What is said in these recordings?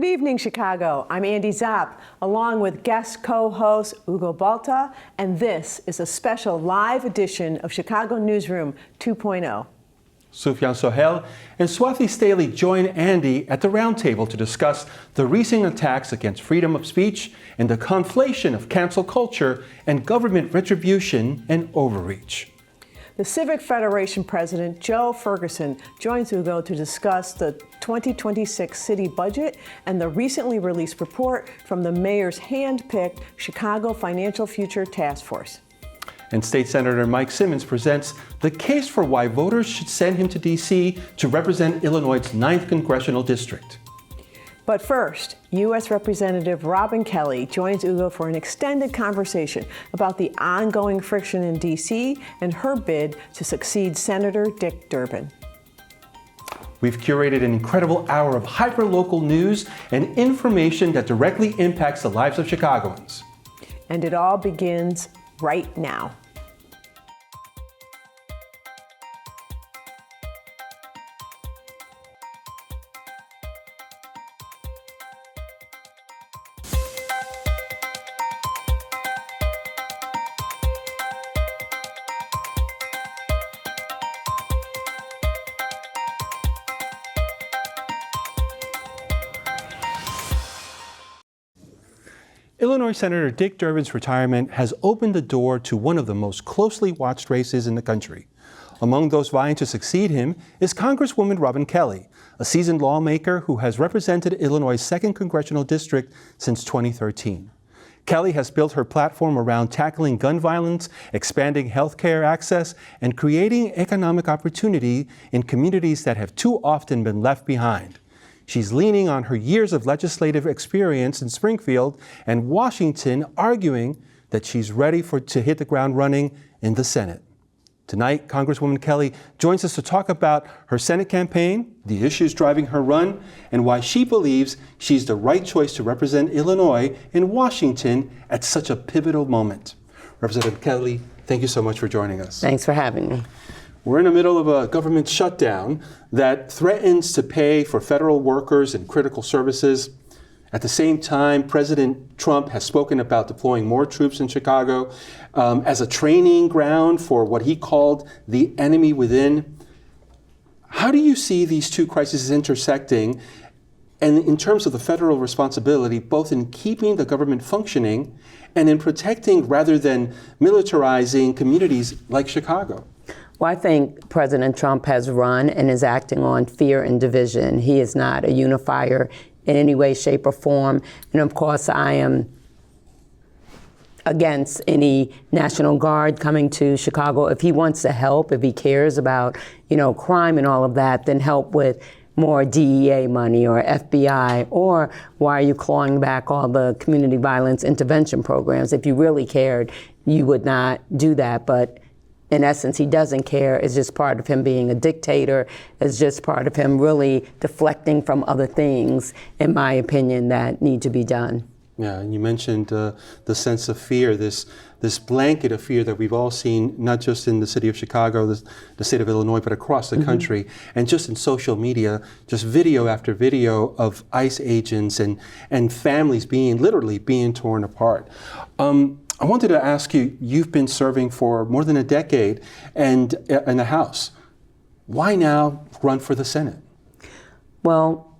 Good evening, Chicago. I'm Andy Zopp, along with guest co-host Hugo Balta, and this is a special live edition of Chicago Newsroom 2.0. Sufyan, Sohel, and Swathi Staley join Andy at the Roundtable to discuss the recent attacks against freedom of speech and the conflation of cancel culture and government retribution and overreach. The Civic Federation President, Joe Ferguson, joins Hugo to discuss the 2026 city budget and the recently released report from the mayor's hand-picked Chicago Financial Future Task Force. And State Senator Mike Simmons presents the case for why voters should send him to D.C. to represent Illinois' 9th Congressional District. But first, U.S. Representative Robin Kelly joins Hugo for an extended conversation about the ongoing friction in D.C. and her bid to succeed Senator Dick Durbin. We've curated an incredible hour of hyper-local news and information that directly impacts the lives of Chicagoans. And it all begins right now. Illinois Senator Dick Durbin's retirement has opened the door to one of the most closely watched races in the country. Among those vying to succeed him is Congresswoman Robin Kelly, a seasoned lawmaker who has represented Illinois' 2nd Congressional District since 2013. Kelly has built her platform around tackling gun violence, expanding health care access, and creating economic opportunity in communities that have too often been left behind. She's leaning on her years of legislative experience in Springfield and Washington, arguing that she's ready to hit the ground running in the Senate. Tonight, Congresswoman Kelly joins us to talk about her Senate campaign, the issues driving her run, and why she believes she's the right choice to represent Illinois in Washington at such a pivotal moment. Representative Kelly, thank you so much for joining us. Thanks for having me. We're in the middle of a government shutdown that threatens to pay for federal workers and critical services. At the same time, President Trump has spoken about deploying more troops in Chicago as a training ground for what he called the enemy within. How do you see these two crises intersecting, and in terms of the federal responsibility, both in keeping the government functioning and in protecting rather than militarizing communities like Chicago? Well, I think President Trump has run and is acting on fear and division. He is not a unifier in any way, shape, or form. And of course, I am against any National Guard coming to Chicago. If he wants to help, if he cares about, crime and all of that, then help with more DEA money or FBI, or why are you clawing back all the community violence intervention programs? If you really cared, you would not do that. But in essence, he doesn't care. It's just part of him being a dictator. It's just part of him really deflecting from other things, in my opinion, that need to be done. Yeah, and you mentioned the sense of fear, this blanket of fear that we've all seen, not just in the city of Chicago, the state of Illinois, but across the country, and just in social media, just video after video of ICE agents and families literally being torn apart. I wanted to ask you, you've been serving for more than a decade and in the House. Why now run for the Senate? Well,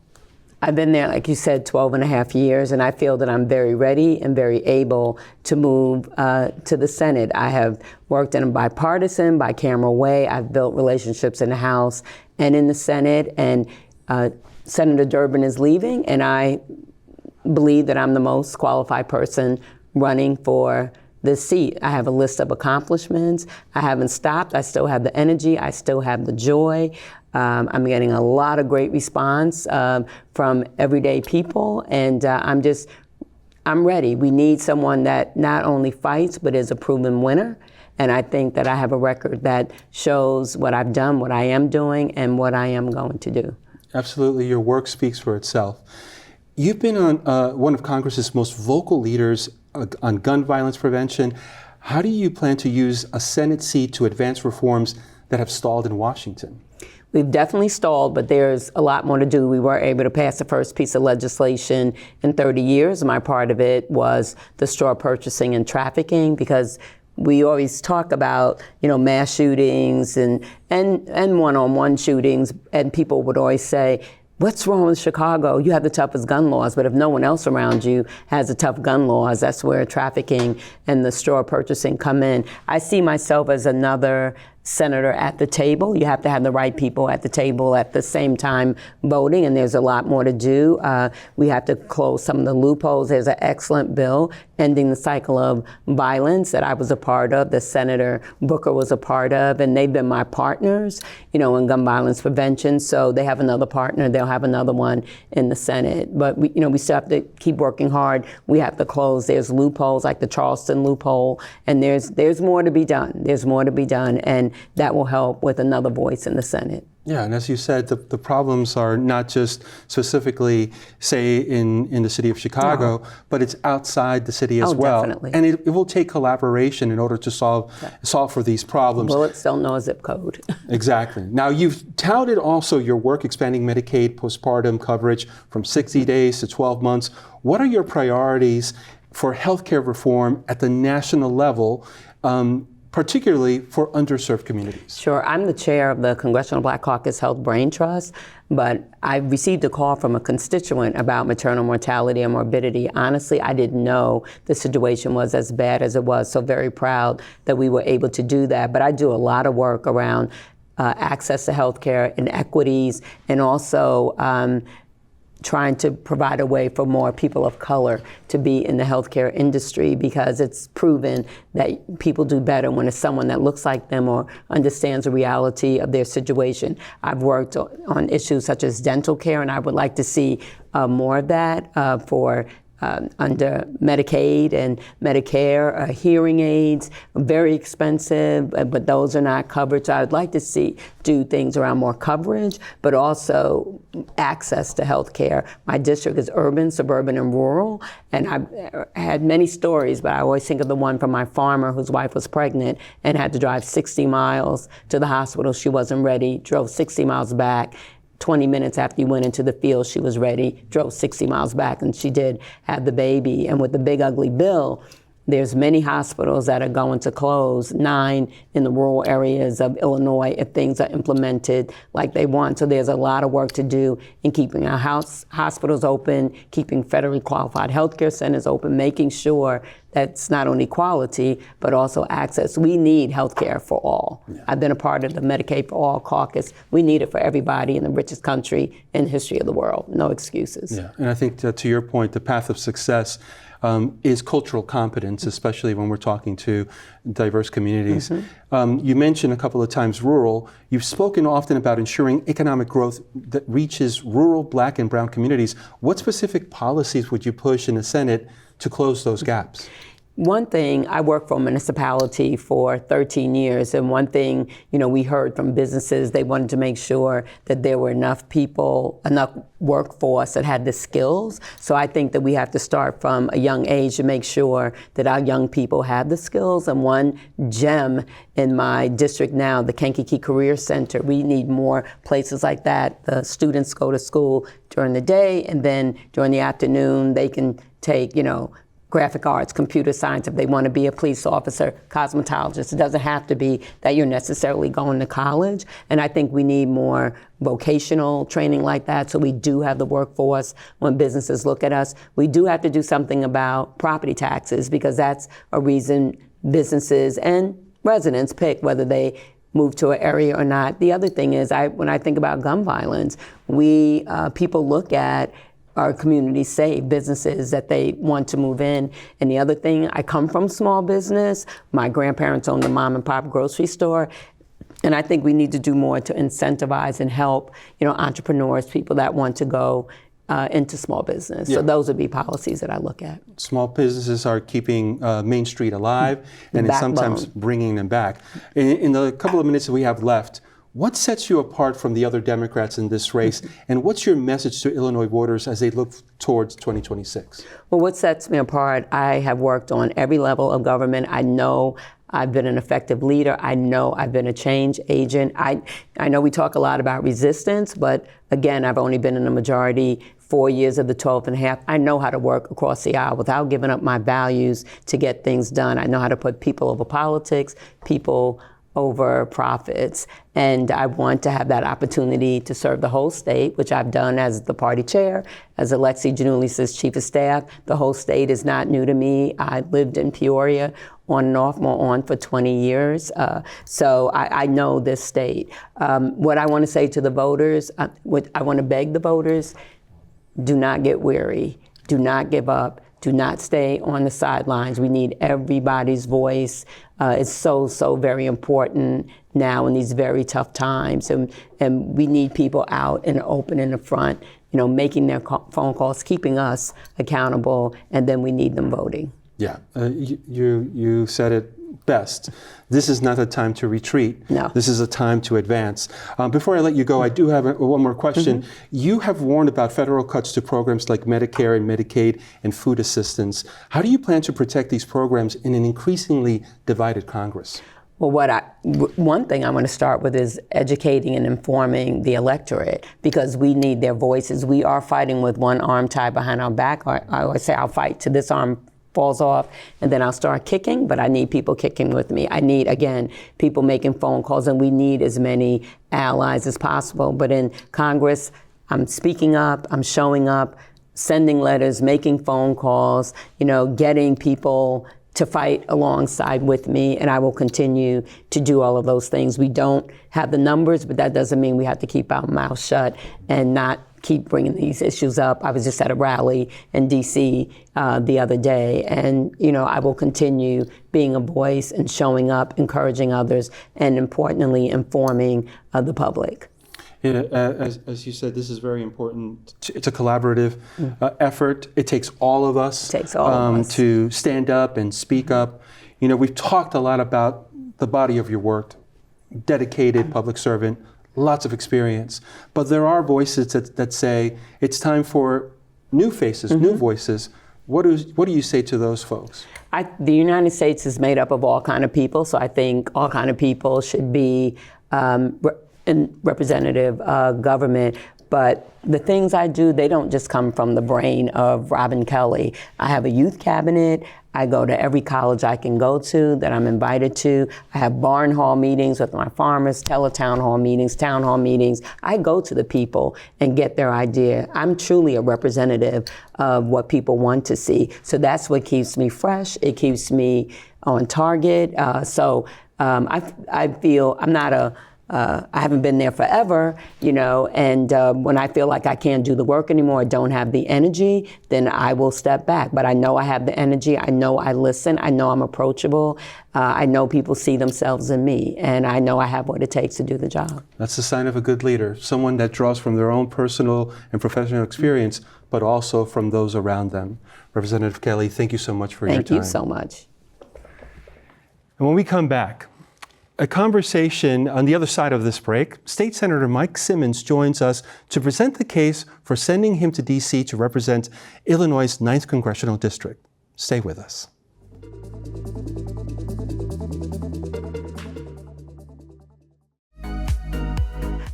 I've been there, like you said, 12 and a half years, and I feel that I'm very ready and very able to move to the Senate. I have worked in a bipartisan, bicameral way. I've built relationships in the House and in the Senate, and Senator Durbin is leaving, and I believe that I'm the most qualified person running for this seat. I have a list of accomplishments. I haven't stopped. I still have the energy. I still have the joy. I'm getting a lot of great response from everyday people, and I'm ready. We need someone that not only fights, but is a proven winner. And I think that I have a record that shows what I've done, what I am doing, and what I am going to do. Absolutely. Your work speaks for itself. You've been on one of Congress's most vocal leaders on gun violence prevention. How do you plan to use a Senate seat to advance reforms that have stalled in Washington? We've definitely stalled, but there's a lot more to do. We were able to pass the first piece of legislation in 30 years. My part of it was the straw purchasing and trafficking, because we always talk about, mass shootings and one-on-one shootings, and people would always say, what's wrong with Chicago? You have the toughest gun laws, but if no one else around you has the tough gun laws, that's where trafficking and the straw purchasing come in. I see myself as another senator at the table. You have to have the right people at the table at the same time voting, and there's a lot more to do. We have to close some of the loopholes. There's an excellent bill ending the cycle of violence that I was a part of, that Senator Booker was a part of, and they've been my partners, in gun violence prevention. So they have another partner, they'll have another one in the Senate. But we still have to keep working hard. We have to close. There's loopholes like the Charleston loophole, and there's more to be done. There's more to be done, and that will help with another voice in the Senate. Yeah, and as you said, the problems are not just specifically, say, in the city of Chicago, but it's outside the city as well. Definitely. And it will take collaboration in order to solve for these problems. Bullets don't know a zip code. Exactly. Now, you've touted also your work expanding Medicaid postpartum coverage from 60 days to 12 months. What are your priorities for healthcare reform at the national level, particularly for underserved communities? Sure. I'm the chair of the Congressional Black Caucus Health Brain Trust, but I received a call from a constituent about maternal mortality and morbidity. Honestly, I didn't know the situation was as bad as it was, so very proud that we were able to do that. But I do a lot of work around access to healthcare, inequities, and also trying to provide a way for more people of color to be in the healthcare industry, because it's proven that people do better when it's someone that looks like them or understands the reality of their situation. I've worked on issues such as dental care, and I would like to see more of that for under Medicaid and Medicare. Hearing aids, very expensive, but those are not covered. So I'd like to do things around more coverage, but also access to health care. My district is urban, suburban, and rural, and I've had many stories, but I always think of the one from my farmer whose wife was pregnant and had to drive 60 miles to the hospital. She wasn't ready, drove 60 miles back. 20 minutes after you went into the field, she was ready, drove 60 miles back, and she did have the baby. And with the big ugly bill, there's many hospitals that are going to close, 9 in the rural areas of Illinois if things are implemented like they want. So there's a lot of work to do in keeping our hospitals open, keeping federally qualified healthcare centers open, making sure that's not only quality, but also access. We need healthcare for all. Yeah. I've been a part of the Medicaid for All caucus. We need it for everybody in the richest country in the history of the world. No excuses. Yeah, and I think to your point, the path of success is cultural competence, especially when we're talking to diverse communities. Mm-hmm. You mentioned a couple of times rural. You've spoken often about ensuring economic growth that reaches rural Black and Brown communities. What specific policies would you push in the Senate to close those gaps? One thing, I worked for a municipality for 13 years, and one thing, we heard from businesses, they wanted to make sure that there were enough people, enough workforce that had the skills. So I think that we have to start from a young age to make sure that our young people have the skills. And one gem in my district now, the Kankakee Career Center, we need more places like that. The students go to school during the day, and then during the afternoon, they can take, graphic arts, computer science, if they want to be a police officer, cosmetologist. It doesn't have to be that you're necessarily going to college. And I think we need more vocational training like that, so we do have the workforce when businesses look at us. We do have to do something about property taxes, because that's a reason businesses and residents pick whether they move to an area or not. The other thing is, when I think about gun violence, people look at our communities safe, businesses that they want to move in. And the other thing, I come from small business. My grandparents owned a mom and pop grocery store. And I think we need to do more to incentivize and help, entrepreneurs, people that want to go into small business. Yeah. So those would be policies that I look at. Small businesses are keeping Main Street alive and sometimes bringing them back. In the couple of minutes that we have left, what sets you apart from the other Democrats in this race, and what's your message to Illinois voters as they look towards 2026? Well, what sets me apart, I have worked on every level of government. I know I've been an effective leader. I know I've been a change agent. I know we talk a lot about resistance, but again, I've only been in the majority 4 years of the 12 and a half. I know how to work across the aisle without giving up my values to get things done. I know how to put people over politics, people over profits. And I want to have that opportunity to serve the whole state, which I've done as the party chair, as Alexi Giannoulis's chief of staff. The whole state is not new to me. I lived in Peoria on and off, more on for 20 years. So I know this state. What I want to say to the voters, what I want to beg the voters, do not get weary. Do not give up. Do not stay on the sidelines. We need everybody's voice. It's so very important now in these very tough times. And we need people out and open in the front, making their phone calls, keeping us accountable, and then we need them voting. Yeah, you said it best. This is not a time to retreat. No. This is a time to advance. Before I let you go, I do have one more question. Mm-hmm. You have warned about federal cuts to programs like Medicare and Medicaid and food assistance. How do you plan to protect these programs in an increasingly divided Congress? Well, one thing I want to start with is educating and informing the electorate, because we need their voices. We are fighting with one arm tied behind our back. I always say I'll fight till this arm falls off, and then I'll start kicking, but I need people kicking with me. I need, again, people making phone calls, and we need as many allies as possible. But in Congress, I'm speaking up, I'm showing up, sending letters, making phone calls, getting people to fight alongside with me, and I will continue to do all of those things. We don't have the numbers, but that doesn't mean we have to keep our mouth shut and not keep bringing these issues up. I was just at a rally in D.C. The other day, and I will continue being a voice and showing up, encouraging others, and importantly, informing the public. As you said, this is very important. It's a collaborative effort. It takes all of us, to stand up and speak up. We've talked a lot about the body of your work, dedicated public servant, lots of experience. But there are voices that say it's time for new faces, new voices. What do you say to those folks? The United States is made up of all kind of people, so I think all kind of people should be in representative government. But the things I do, they don't just come from the brain of Robin Kelly. I have a youth cabinet. I go to every college I can go to that I'm invited to. I have barn hall meetings with my farmers, town hall meetings. I go to the people and get their idea. I'm truly a representative of what people want to see. So that's what keeps me fresh. It keeps me on target. I feel I'm not I haven't been there forever, and when I feel like I can't do the work anymore, I don't have the energy, then I will step back. But I know I have the energy. I know I listen. I know I'm approachable. I know people see themselves in me, and I know I have what it takes to do the job. That's the sign of a good leader, someone that draws from their own personal and professional experience, but also from those around them. Representative Kelly, thank you so much for your time. Thank you so much. And when we come back, a conversation on the other side of this break. State Senator Mike Simmons joins us to present the case for sending him to D.C. to represent Illinois' 9th Congressional District. Stay with us.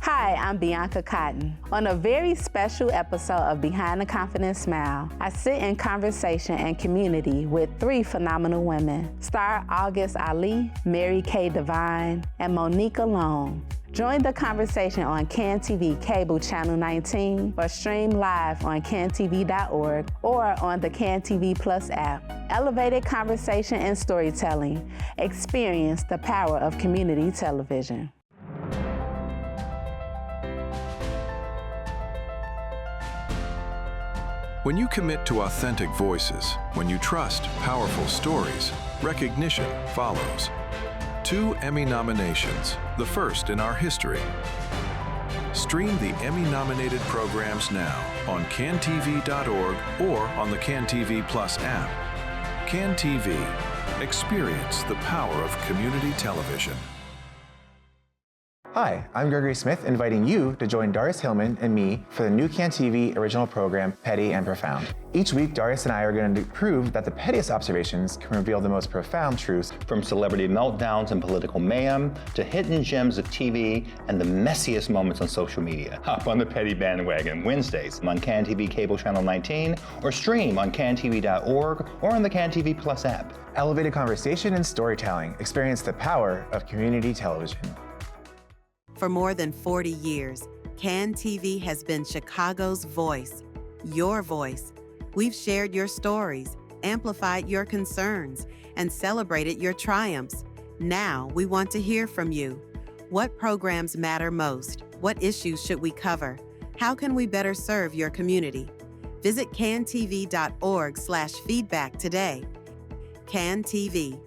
Hi, I'm Bianca Cotton. On a very special episode of Behind the Confident Smile, I sit in conversation and community with 3 phenomenal women: Star August Ali, Mary Kay Devine, and Monica Long. Join the conversation on CAN-TV Cable Channel 19 or stream live on cantv.org or on the CAN-TV Plus app. Elevated conversation and storytelling. Experience the power of community television. When you commit to authentic voices, when you trust powerful stories, recognition follows. 2 Emmy nominations, the first in our history. Stream the Emmy-nominated programs now on cantv.org or on the CAN-TV Plus app. CAN-TV. Experience the power of community television. Hi, I'm Gregory Smith, inviting you to join Darrious, Hilmon, and me for the new CAN TV original program, Petty and Profound. Each week, Darrious and I are going to prove that the pettiest observations can reveal the most profound truths. From celebrity meltdowns and political mayhem to hidden gems of TV and the messiest moments on social media. Hop on the Petty bandwagon Wednesdays on CAN TV Cable Channel 19 or stream on cantv.org or on the CAN TV Plus app. Elevated conversation and storytelling. Experience the power of community television. For more than 40 years, CAN TV has been Chicago's voice, your voice. We've shared your stories, amplified your concerns, and celebrated your triumphs. Now we want to hear from you. What programs matter most? What issues should we cover? How can we better serve your community? Visit cantv.org/feedback today. CAN TV.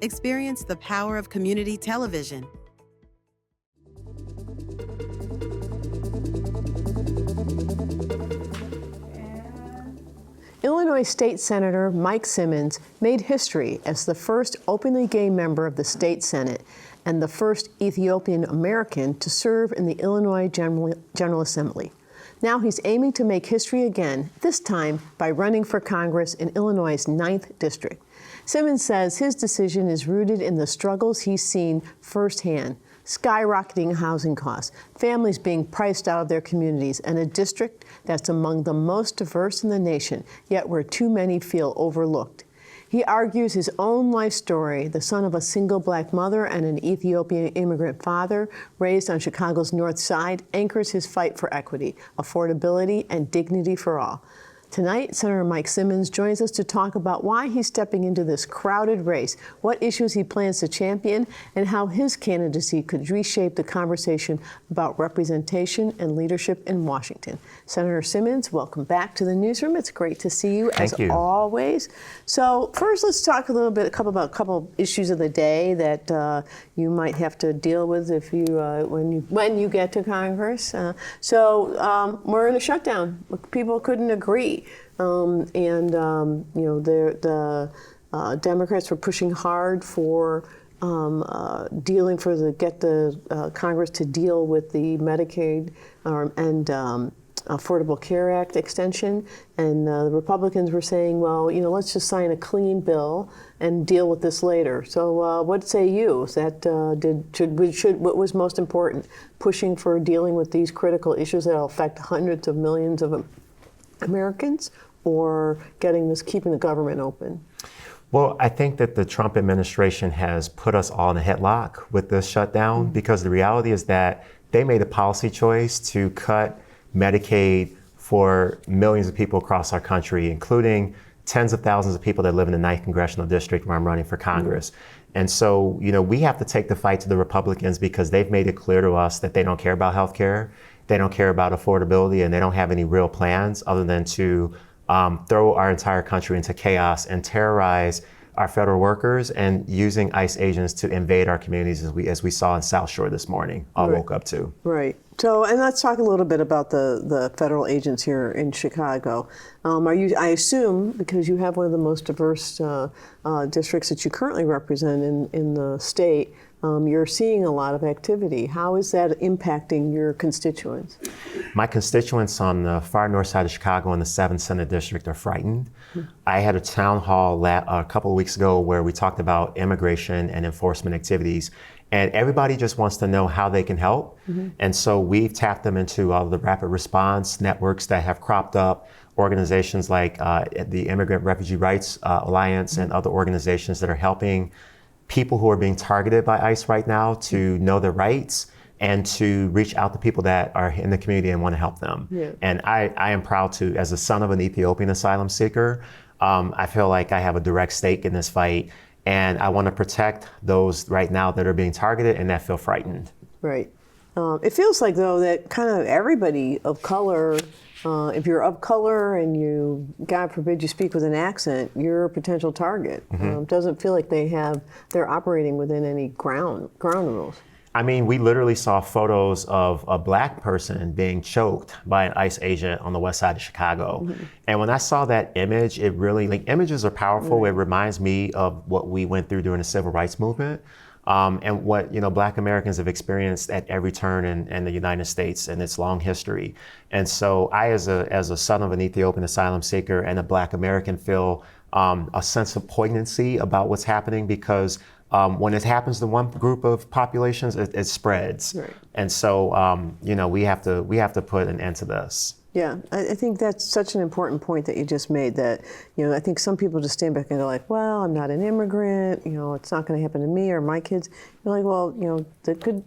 Experience the power of community television. Illinois State Senator Mike Simmons made history as the first openly gay member of the state Senate and the first Ethiopian American to serve in the Illinois General Assembly. Now he's aiming to make history again, this time by running for Congress in Illinois' 9th District. Simmons says his decision is rooted in the struggles he's seen firsthand: skyrocketing housing costs, families being priced out of their communities, and a district that's among the most diverse in the nation, yet where too many feel overlooked. He argues his own life story, the son of a single black mother and an Ethiopian immigrant father raised on Chicago's North Side, anchors his fight for equity, affordability, and dignity for all. Tonight, Senator Mike Simmons joins us to talk about why he's stepping into this crowded race, what issues he plans to champion, and how his candidacy could reshape the conversation about representation and leadership in Washington. Senator Simmons, welcome back to the newsroom. It's great to see you, as always. So first, let's talk a little bit about a couple issues of the day that you might have to deal with if you when you get to Congress. We're in a shutdown. People couldn't agree. The Democrats were pushing hard for get the Congress to deal with the Medicaid and Affordable Care Act extension, and the Republicans were saying, well, let's just sign a clean bill and deal with this later. So, what say you? Is that what was most important? Pushing for dealing with these critical issues that will affect hundreds of millions of Americans, or keeping the government open? Well, I think that the Trump administration has put us all in a headlock with this shutdown, because the reality is that they made a policy choice to cut Medicaid for millions of people across our country, including tens of thousands of people that live in the 9th Congressional District where I'm running for Congress. And so, we have to take the fight to the Republicans, because they've made it clear to us that they don't care about health care. They don't care about affordability, and they don't have any real plans other than to throw our entire country into chaos and terrorize our federal workers, and using ICE agents to invade our communities, as we saw in South Shore this morning. All woke up to. Right. So, and let's talk a little bit about the federal agents here in Chicago. I assume, because you have one of the most diverse districts that you currently represent in the state, you're seeing a lot of activity. How is that impacting your constituents? My constituents on the far north side of Chicago in the 7th Senate District are frightened. I had a town hall a couple of weeks ago where we talked about immigration and enforcement activities, and everybody just wants to know how they can help. And so we've tapped them into all the rapid response networks that have cropped up, organizations like the Immigrant Refugee Rights Alliance and other organizations that are helping people who are being targeted by ICE right now to know their rights and to reach out to people that are in the community and want to help them. And I am proud to, as the son of an Ethiopian asylum seeker, I feel like I have a direct stake in this fight, and I want to protect those right now that are being targeted and that feel frightened. Right. It feels like, though, that kind of everybody of color, if you're of color and you, God forbid, you speak with an accent, you're a potential target. Doesn't feel like they're operating within any ground rules. I mean, we literally saw photos of a black person being choked by an ICE agent on the west side of Chicago. And when I saw that image, it really, images are powerful. It reminds me of what we went through during the civil rights movement. and what Black Americans have experienced at every turn in the United States and its long history. And so I, as a son of an Ethiopian asylum seeker and a Black American, feel a sense of poignancy about what's happening, because when it happens to one group of populations, it spreads. Right. And so we have to put an end to this. Yeah, I think that's such an important point that you just made, that, I think some people just stand back and go like, well, I'm not an immigrant, it's not going to happen to me or my kids. You're like, well, that could,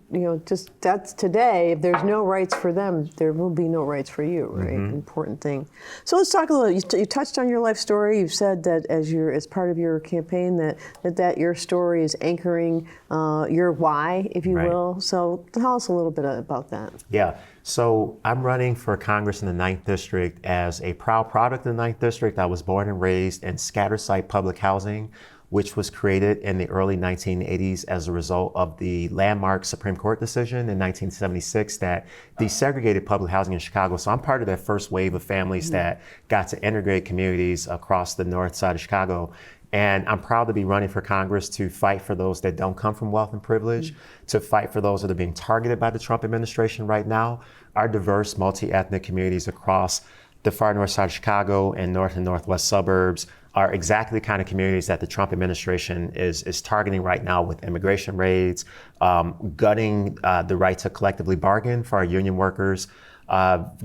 just that's today. If there's no rights for them, there will be no rights for you, right? Mm-hmm. Important thing. So let's talk a little, you touched on your life story. You've said that as part of your campaign that your story is anchoring your why, if you will. So tell us a little bit about that. Yeah. So I'm running for Congress in the 9th District as a proud product of the 9th District. I was born and raised in scattered site public housing, which was created in the early 1980s as a result of the landmark Supreme Court decision in 1976 that desegregated public housing in Chicago. So I'm part of that first wave of families that got to integrate communities across the north side of Chicago. And I'm proud to be running for Congress to fight for those that don't come from wealth and privilege, to fight for those that are being targeted by the Trump administration right now. Our diverse, multi-ethnic communities across the far north side of Chicago and north and northwest suburbs are exactly the kind of communities that the Trump administration is targeting right now with immigration raids, gutting the right to collectively bargain for our union workers,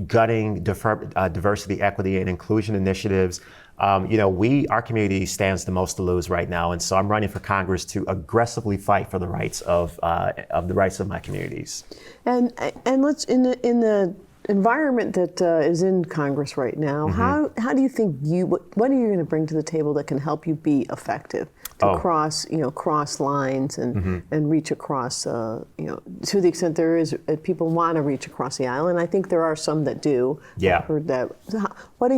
gutting diversity, equity, and inclusion initiatives. Our community stands the most to lose right now, and so I'm running for Congress to aggressively fight for the rights of my communities. And let's in the environment that is in Congress right now. How do you think what are you going to bring to the table that can help you be effective to cross lines and reach across to the extent there is people want to reach across the aisle, and I think there are some that do. Yeah. I've heard that. What are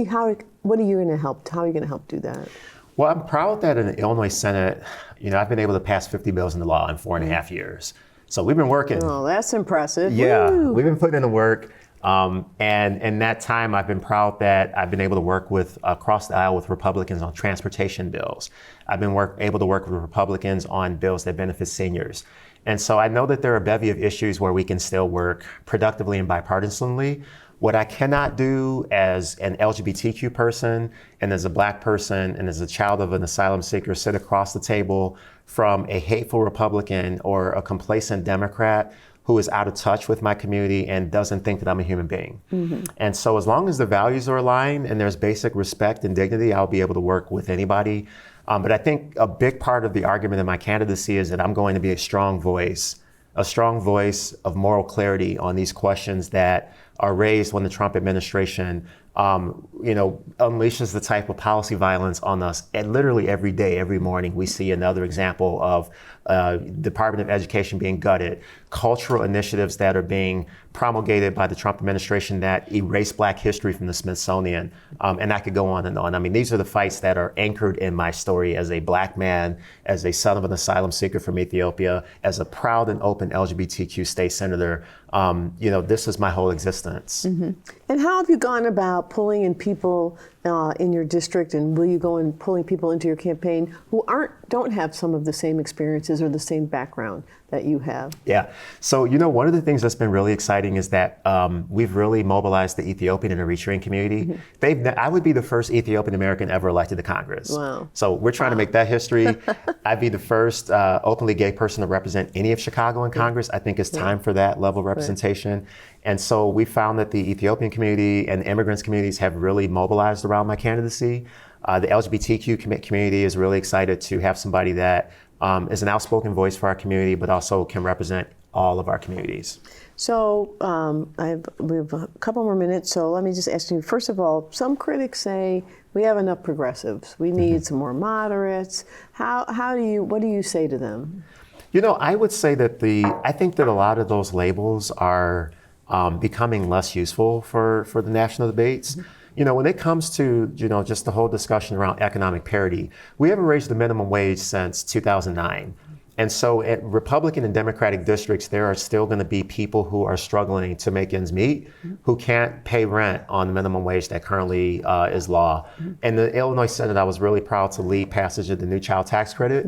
you going to help? How are you going to help do that? Well, I'm proud that in the Illinois Senate, I've been able to pass 50 bills into law in 4.5 years. So we've been working. Oh, that's impressive. Yeah, Woo. we've been putting in the work. And in that time, I've been proud that I've been able to work across the aisle with Republicans on transportation bills. I've been able to work with Republicans on bills that benefit seniors. And so I know that there are a bevy of issues where we can still work productively and bipartisanly. What I cannot do as an LGBTQ person and as a Black person and as a child of an asylum seeker sit across the table from a hateful Republican or a complacent Democrat who is out of touch with my community and doesn't think that I'm a human being. And so as long as the values are aligned and there's basic respect and dignity, I'll be able to work with anybody. But I think a big part of the argument in my candidacy is that I'm going to be a strong voice of moral clarity on these questions that are raised when the Trump administration unleashes the type of policy violence on us. And literally every day, every morning, we see another example of Department of Education being gutted, cultural initiatives that are being promulgated by the Trump administration that erase Black history from the Smithsonian, and I could go on and on. I mean, these are the fights that are anchored in my story as a Black man, as a son of an asylum seeker from Ethiopia, as a proud and open LGBTQ state senator. This is my whole existence. And how have you gone about pulling in people in your district, and will you go and pulling people into your campaign who don't have some of the same experiences or the same background that you have? Yeah. So, one of the things that's been really exciting is that we've really mobilized the Ethiopian and Eritrean community. I would be the first Ethiopian American ever elected to Congress. Wow. So we're trying to make that history. I'd be the first openly gay person to represent any of Chicago in Congress. I think it's time for that level of representation. And so we found that the Ethiopian community and the immigrants communities have really mobilized around my candidacy. The LGBTQ community is really excited to have somebody that is an outspoken voice for our community, but also can represent all of our communities. So we have a couple more minutes, so let me just ask you, first of all, some critics say we have enough progressives. We need some more moderates. What do you say to them? I would say that I think that a lot of those labels are becoming less useful for the national debates. When it comes to, just the whole discussion around economic parity, we haven't raised the minimum wage since 2009. And so at Republican and Democratic districts, there are still going to be people who are struggling to make ends meet, who can't pay rent on the minimum wage that currently is law. In the Illinois Senate, I was really proud to lead passage of the new child tax credit.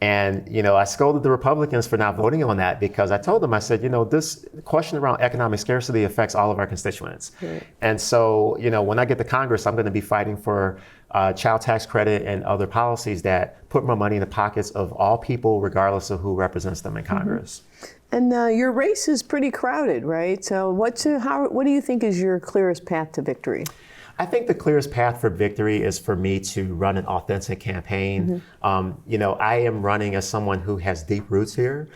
And, I scolded the Republicans for not voting on that because I told them, I said, this question around economic scarcity affects all of our constituents. Right. And so, when I get to Congress, I'm going to be fighting for child tax credit and other policies that put more money in the pockets of all people, regardless of who represents them in Congress. And your race is pretty crowded, right? So what do you think is your clearest path to victory? I think the clearest path for victory is for me to run an authentic campaign. I am running as someone who has deep roots here,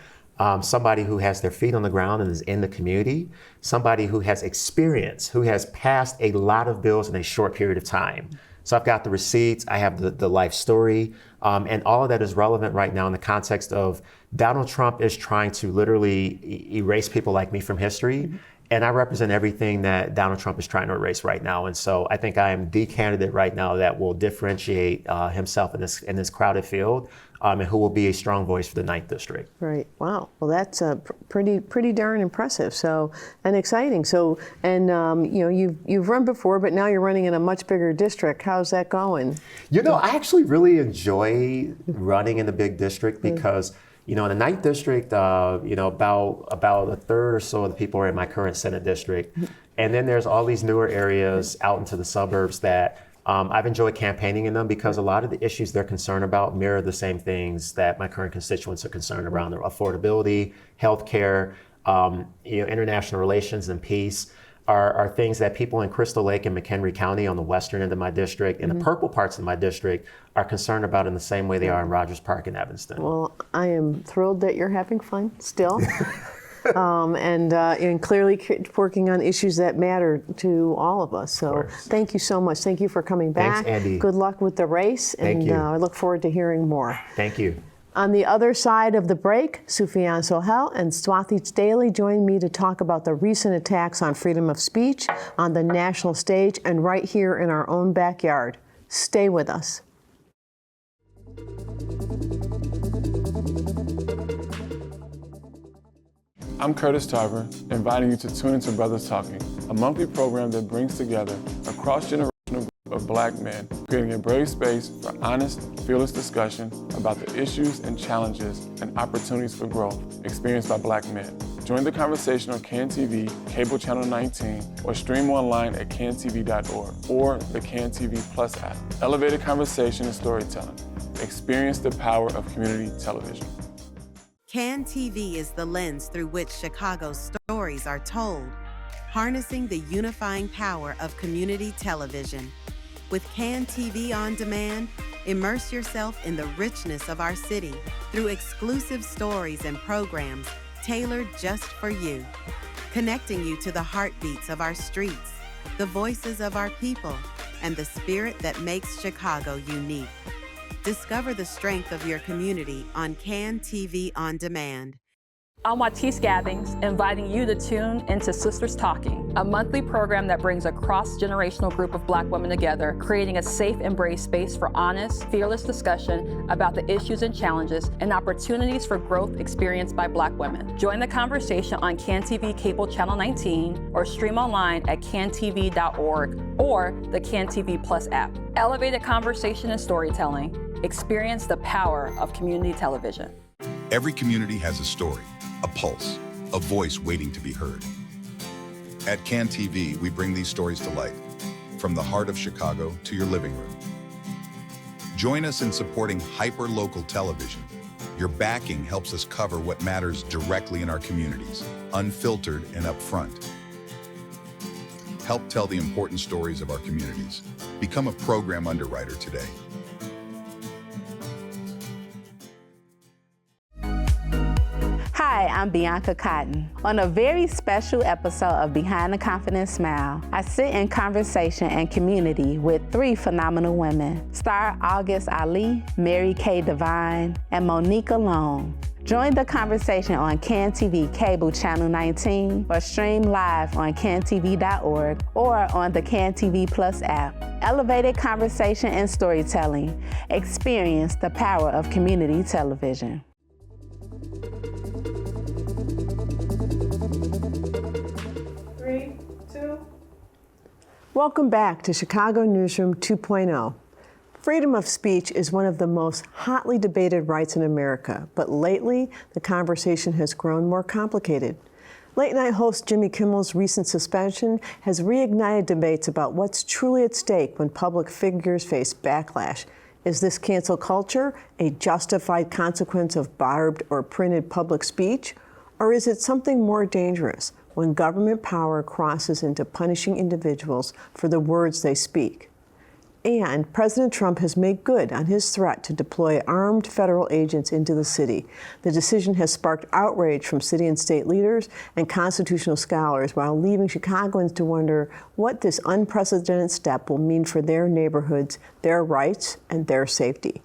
somebody who has their feet on the ground and is in the community, somebody who has experience, who has passed a lot of bills in a short period of time. So I've got the receipts, I have the life story, and all of that is relevant right now in the context of Donald Trump is trying to literally erase people like me from history. And I represent everything that Donald Trump is trying to erase right now. And so I think I am the candidate right now that will differentiate himself in this crowded field and who will be a strong voice for the 9th District. Right. Wow. Well, that's pretty darn impressive. So, and exciting. So, and you've run before, but now you're running in a much bigger district. How's that going? I actually really enjoy running in the big district because in the 9th District, about a third or so of the people are in my current Senate district. And then there's all these newer areas out into the suburbs that I've enjoyed campaigning in them because a lot of the issues they're concerned about mirror the same things that my current constituents are concerned around: affordability, healthcare, international relations and peace. Are things that people in Crystal Lake and McHenry County on the western end of my district and the purple parts of my district are concerned about in the same way they are in Rogers Park and Evanston. Well, I am thrilled that you're having fun still. And clearly working on issues that matter to all of us. So thank you so much. Thank you for coming back. Thanks, Andy. Good luck with the race. Thank you. I look forward to hearing more. Thank you. On the other side of the break, Sufyan, Sohel, and Swathi Staley join me to talk about the recent attacks on freedom of speech on the national stage and right here in our own backyard. Stay with us. I'm Curtis Tarver, inviting you to tune into Brothers Talking, a monthly program that brings together a cross-generational group of Black men, creating a brave space for honest, fearless discussion about the issues and challenges and opportunities for growth experienced by Black men. Join the conversation on CAN-TV, cable channel 19, or stream online at cantv.org or the CAN-TV Plus app. Elevated conversation and storytelling. Experience the power of community television. CAN-TV is the lens through which Chicago's stories are told, harnessing the unifying power of community television. With CAN-TV On Demand, immerse yourself in the richness of our city through exclusive stories and programs tailored just for you, connecting you to the heartbeats of our streets, the voices of our people, and the spirit that makes Chicago unique. Discover the strength of your community on CAN-TV On Demand. I'm Watis Gathings, inviting you to tune into Sisters Talking, a monthly program that brings a cross-generational group of Black women together, creating a safe and brave space for honest, fearless discussion about the issues and challenges and opportunities for growth experienced by Black women. Join the conversation on CAN-TV cable channel 19 or stream online at cantv.org or the CAN-TV Plus app. Elevated conversation and storytelling. Experience the power of community television. Every community has a story, a pulse, a voice waiting to be heard. At CAN-TV, we bring these stories to life, from the heart of Chicago to your living room. Join us in supporting hyper-local television. Your backing helps us cover what matters directly in our communities, unfiltered and upfront. Help tell the important stories of our communities. Become a program underwriter today. Hi, I'm Bianca Cotton. On a very special episode of Behind the Confident Smile, I sit in conversation and community with three phenomenal women: Star August Ali, Mary Kay Devine, and Monica Long. Join the conversation on CAN-TV cable channel 19 or stream live on cantv.org or on the CAN-TV Plus app. Elevated conversation and storytelling. Experience the power of community television. Welcome back to Chicago Newsroom 2.0. Freedom of speech is one of the most hotly debated rights in America, but lately the conversation has grown more complicated. Late-night host Jimmy Kimmel's recent suspension has reignited debates about what's truly at stake when public figures face backlash. Is this cancel culture a justified consequence of barbed or printed public speech? Or is it something more dangerous when government power crosses into punishing individuals for the words they speak? And President Trump has made good on his threat to deploy armed federal agents into the city. The decision has sparked outrage from city and state leaders and constitutional scholars, while leaving Chicagoans to wonder what this unprecedented step will mean for their neighborhoods, their rights, and their safety.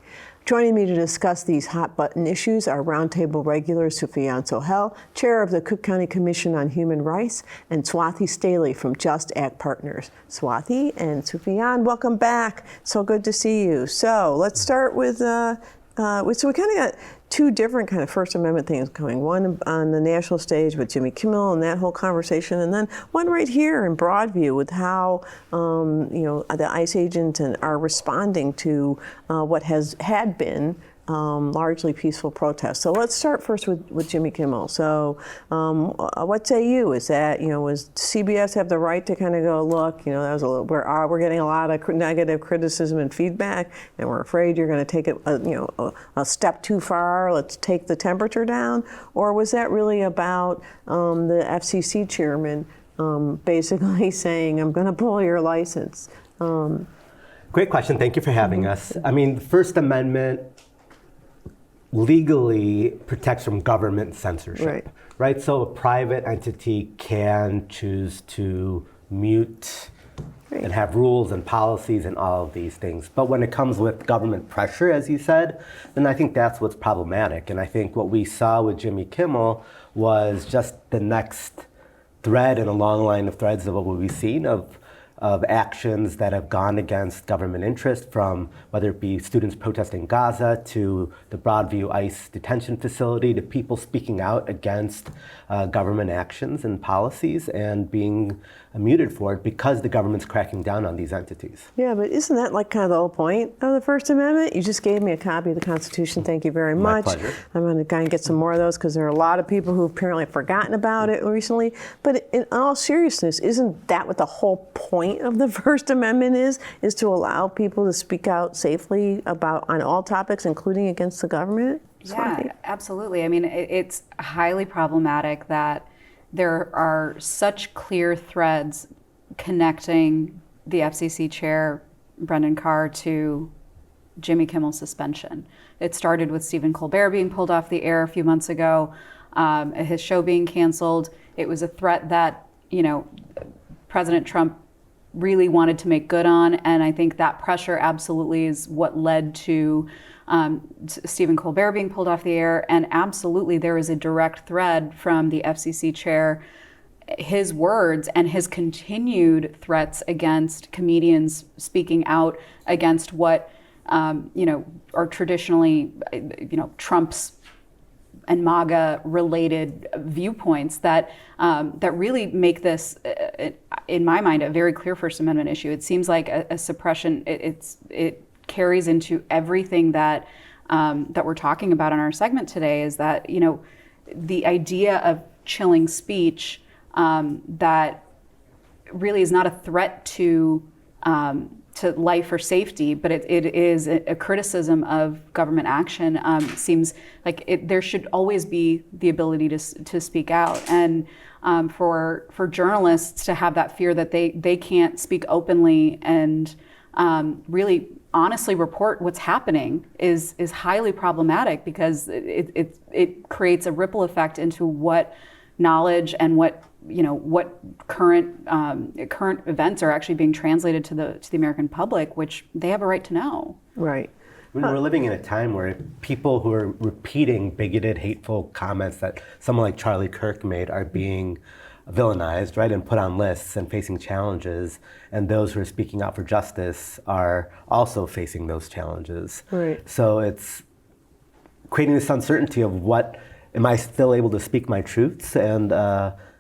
Joining me to discuss these hot-button issues are Roundtable regulars Sufyan Sohel, chair of the Cook County Commission on Human Rights, and Swathi Staley from Just Act Partners. Swathi and Sufyan, welcome back. So good to see you. So let's start with, so we kind of got two different kind of First Amendment things going. One on the national stage with Jimmy Kimmel and that whole conversation, and then one right here in Broadview with how the ICE agents are responding to what had been largely peaceful protests. So let's start first with Jimmy Kimmel. So what say you? Is that, was CBS have the right to kind of go, look, that was a little, we're getting a lot of negative criticism and feedback, and we're afraid you're going to take it, a step too far. Let's take the temperature down. Or was that really about the FCC chairman basically saying, I'm going to pull your license? Great question. Thank you for having us. I mean, the First Amendment legally protects from government censorship, right? So a private entity can choose to mute and have rules and policies and all of these things. But when it comes with government pressure, as you said, then I think that's what's problematic. And I think what we saw with Jimmy Kimmel was just the next thread in a long line of threads of what we've seen of actions that have gone against government interest, from whether it be students protesting Gaza to the Broadview ICE detention facility to people speaking out against government actions and policies and being muted for it because the government's cracking down on these entities. Yeah, but isn't that like kind of the whole point of the First Amendment? You just gave me a copy of the Constitution. Thank you very much. My pleasure. I'm going to kind of get some more of those because there are a lot of people who apparently have forgotten about it recently. But in all seriousness, isn't that what the whole point of the First Amendment is to allow people to speak out safely on all topics, including against the government? Yeah, absolutely. I mean, it's highly problematic that there are such clear threads connecting the FCC chair, Brendan Carr, to Jimmy Kimmel's suspension. It started with Stephen Colbert being pulled off the air a few months ago, his show being canceled. It was a threat that, President Trump really wanted to make good on, and I think that pressure absolutely is what led to Stephen Colbert being pulled off the air, and absolutely there is a direct thread from the FCC chair, his words and his continued threats against comedians speaking out against what are traditionally Trump's and MAGA related viewpoints that really make this, in my mind, a very clear First Amendment issue. It seems like a suppression. It carries into everything that we're talking about in our segment today. Is that the idea of chilling speech that really is not a threat to life or safety, but it is a criticism of government action. Seems like there should always be the ability to speak out, and for journalists to have that fear that they can't speak openly and really honestly report what's happening is highly problematic, because it creates a ripple effect into what knowledge and what current events are actually being translated to the American public, which they have a right to know. Right. We're living in a time where people who are repeating bigoted, hateful comments that someone like Charlie Kirk made are being villainized, right, and put on lists and facing challenges, and those who are speaking out for justice are also facing those challenges. Right. So it's creating this uncertainty of am I still able to speak my truths, and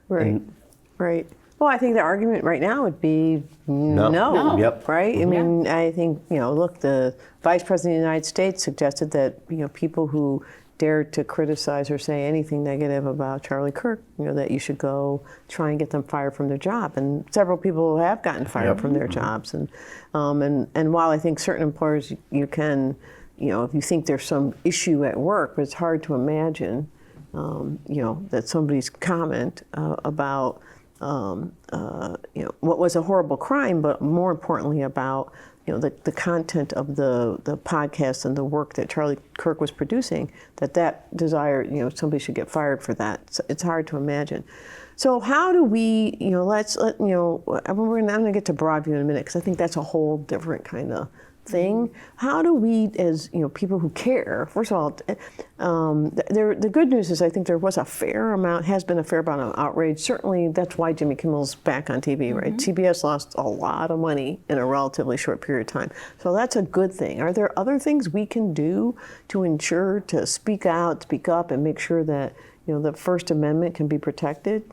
right. Well, I think the argument right now would be no. Yep. Right? I mean, I think, look, the Vice President of the United States suggested that, people who dared to criticize or say anything negative about Charlie Kirk, that you should go try and get them fired from their job. And several people have gotten fired from their jobs. And while I think certain employers, you can, if you think there's some issue at work, but it's hard to imagine, that somebody's comment about, what was a horrible crime, but more importantly about, the content of the podcast and the work that Charlie Kirk was producing, that desire, somebody should get fired for that. It's hard to imagine. So how do we, I'm going to get to Broadview in a minute, because I think that's a whole different kind of thing. How do we, as people who care, first of all, the good news is I think there was has been a fair amount of outrage. Certainly that's why Jimmy Kimmel's back on TV, right? CBS lost a lot of money in a relatively short period of time. So that's a good thing. Are there other things we can do to ensure, to speak out, speak up, and make sure that, the First Amendment can be protected?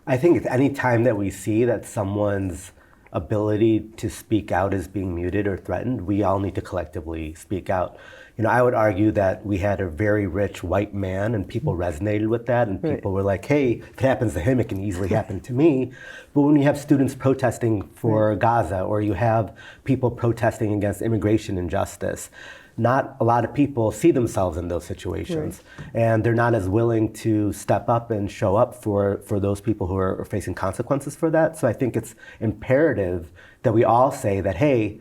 I think it's any time that we see that someone's ability to speak out is being muted or threatened, we all need to collectively speak out. I would argue that we had a very rich white man and people resonated with that, and people were like, hey, if it happens to him, it can easily happen to me. But when you have students protesting for Gaza, or you have people protesting against immigration injustice, not a lot of people see themselves in those situations, and they're not as willing to step up and show up for those people who are facing consequences for that. So I think it's imperative that we all say that, hey,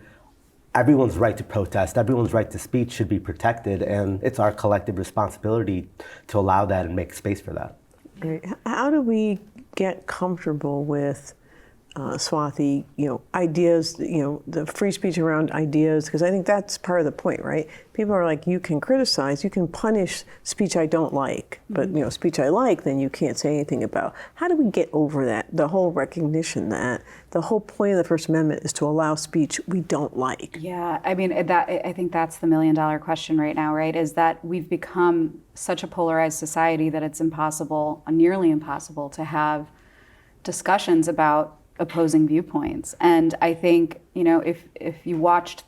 everyone's right to protest, everyone's right to speech should be protected, and it's our collective responsibility to allow that and make space for that. Right. How do we get comfortable with Swathi, ideas, the free speech around ideas, because I think that's part of the point, right? People are like, you can criticize, you can punish speech I don't like, but speech I like, then you can't say anything about. How do we get over that? The whole recognition that the whole point of the First Amendment is to allow speech we don't like. Yeah, I mean, I think that's the million-dollar question right now, right? Is that we've become such a polarized society that it's impossible, nearly impossible, to have discussions about opposing viewpoints. And I think, if you watched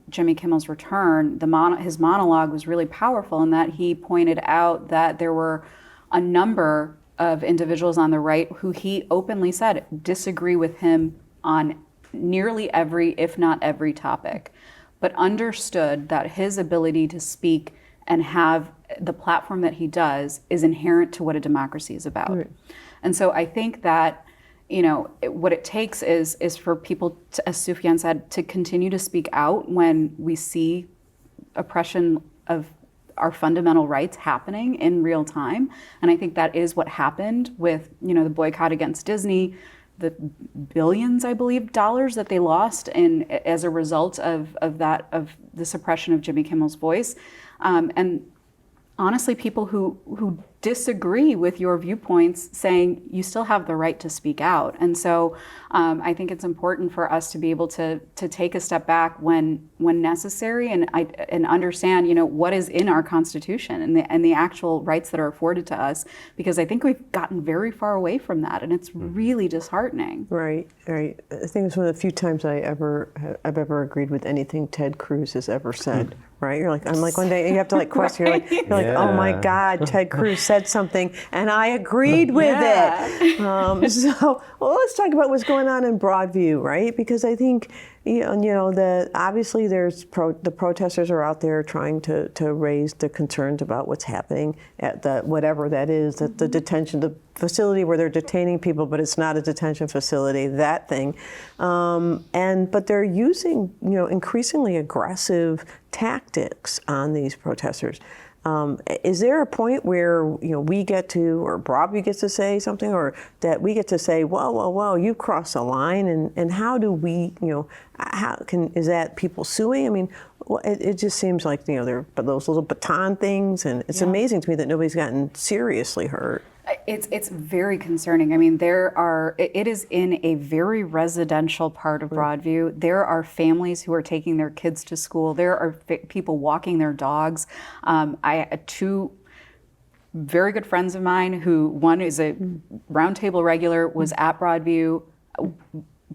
Jimmy Kimmel's return, his monologue was really powerful in that he pointed out that there were a number of individuals on the right who he openly said disagree with him on nearly every, if not every topic, but understood that his ability to speak and have the platform that he does is inherent to what a democracy is about. Right. And so I think that what it takes is for people, as Sufyan said, to continue to speak out when we see oppression of our fundamental rights happening in real time. And I think that is what happened with, the boycott against Disney, the billions, I believe, dollars that they lost as a result of the suppression of Jimmy Kimmel's voice. And honestly, people who disagree with your viewpoints saying you still have the right to speak out. And so I think it's important for us to be able to take a step back when necessary and understand, what is in our Constitution and the actual rights that are afforded to us, because I think we've gotten very far away from that, and it's really disheartening. Right. I think it's one of the few times I've ever agreed with anything Ted Cruz has ever said. Right? I'm like, one day you have to question, you're like, oh my God, Ted Cruz said something and I agreed with it. Let's talk about what's going on in Broadview, right? Because I think, that obviously the protesters are out there trying to raise the concerns about what's happening at whatever that is, at the detention, the facility where they're detaining people, but it's not a detention facility, that thing. But they're using, increasingly aggressive tactics on these protesters. Is there a point where we get to, or Broadview gets to say something, or that we get to say, whoa, you crossed a line, and how do we, is that people suing? I mean, it just seems like there are those little baton things, and it's amazing to me that nobody's gotten seriously hurt. It's very concerning. I mean, it is in a very residential part of Broadview. There are families who are taking their kids to school. There are people walking their dogs. Two very good friends of mine who, one is a Roundtable regular, was at Broadview,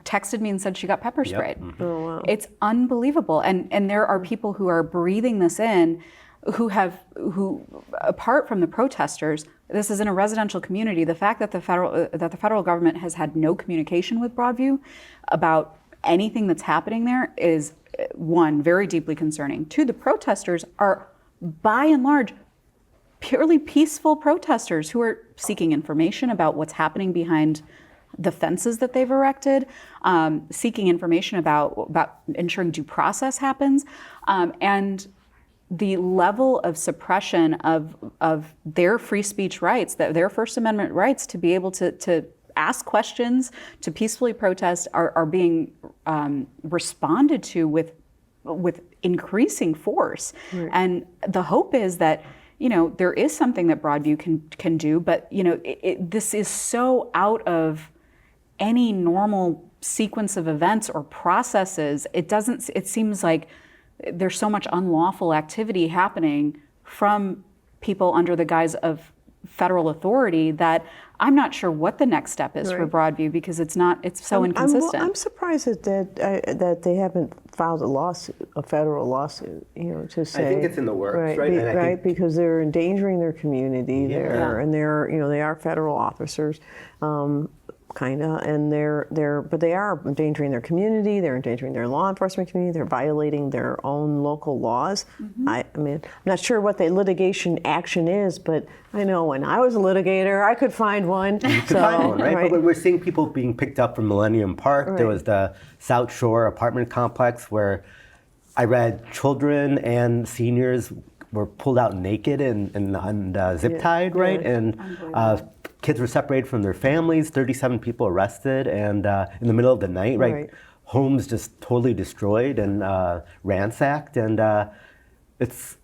texted me and said she got pepper sprayed. Oh, wow. It's unbelievable. And there are people who are breathing this in who apart from the protesters, this is in a residential community. The fact that the federal government has had no communication with Broadview about anything that's happening there is, one, very deeply concerning. Two, the protesters are by and large purely peaceful protesters who are seeking information about what's happening behind the fences that they've erected, seeking information about ensuring due process happens, and the level of suppression of their free speech rights, their First Amendment rights to be able to ask questions, to peacefully protest, are being responded to with increasing force. Right. And the hope is that, there is something that Broadview can do, but this is so out of any normal sequence of events or processes. It seems like there's so much unlawful activity happening from people under the guise of federal authority that I'm not sure what the next step is for Broadview, because it's so inconsistent. I'm surprised that they haven't filed a federal lawsuit, to say. I think it's in the works, right? Because they're endangering their community there, and they are federal officers. Kind of, and but they are endangering their community. They're endangering their law enforcement community. They're violating their own local laws. Mm-hmm. I mean, I'm not sure what the litigation action is, but I know when I was a litigator, I could find one. You could find one, right? But we're seeing people being picked up from Millennium Park. There was the South Shore apartment complex where I read children and seniors were pulled out naked and zip tied, right? And kids were separated from their families, 37 people arrested, and in the middle of the night, right? Homes just totally destroyed and ransacked, and it's